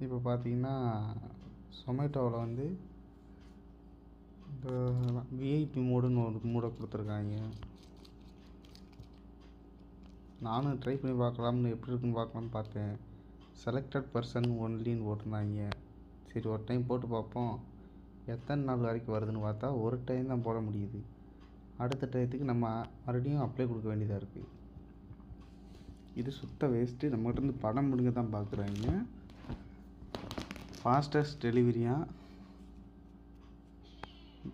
இப்போ பார்த்தீங்கன்னா சொமேட்டோவில் வந்து இந்த விஐபி மோடுன்னு ஒரு மோடை கொடுத்துருக்காங்க. நானும் ட்ரை பண்ணி பார்க்கலாம்னு எப்படி இருக்குன்னு பார்க்கலாம்னு பார்த்தேன். செலக்டட் பர்சன் ஒன்லின்னு போட்டிருந்தாங்க. சரி ஒரு டைம் போட்டு பார்ப்போம் எத்தனை நாள் வரைக்கும் வருதுன்னு பார்த்தா ஒரு டைம் தான் போட முடியுது. அடுத்த டயத்துக்கு நம்ம மறுபடியும் அப்ளை கொடுக்க வேண்டியதாக இருக்குது. இது சுத்த வேஸ்ட்டு. நம்மகிட்டருந்து படம் முடிங்க தான் பார்க்குறாங்க. ஃபாஸ்டஸ்ட் டெலிவரியாக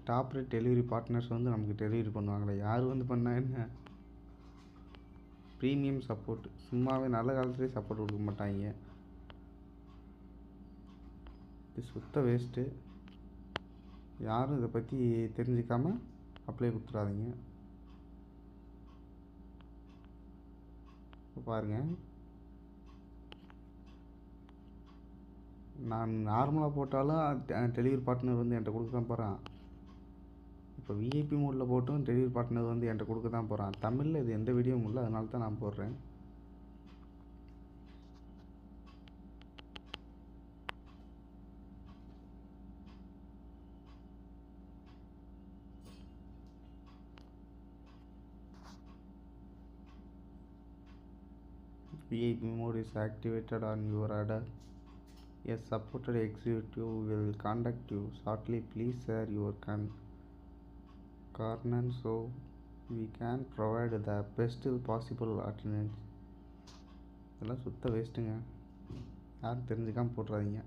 டாப் ரேட் டெலிவரி பார்ட்னர்ஸ் வந்து நமக்கு டெலிவரி பண்ணுவாங்களே, யார் வந்து பண்ணால் என்ன? ப்ரீமியம் சப்போர்ட் சும்மாவே நல்ல காலத்துலேயே சப்போர்ட் கொடுக்க மாட்டாங்க. இது சுத்த வேஸ்ட்டு. யாரும் இதை பற்றி தெரிஞ்சிக்காமல் அப்ளை கொடுத்துடாதீங்க. பாருங்கள், நான் நார்மலாக போட்டாலும் டெலிவரி பார்ட்னர் வந்து என்கிட்ட கொடுக்க தான் போகிறான். இப்போ விஐபி மோடில் போட்டும் டெலிவரி பார்ட்னர் வந்து என்கிட்ட கொடுக்க தான் போகிறான். தமிழில் இது எந்த வீடியோவும் இல்லை, அதனால தான் நான் போடுறேன். VIP mode is activated on your order. A supported executive will contact you shortly. Please share your concern so we can provide the best possible alternatives. இதெல்லாம் சுத்த வேஸ்ட்டுங்க. யாரும் தெரிஞ்சுக்காமல் போட்டுறாதீங்க.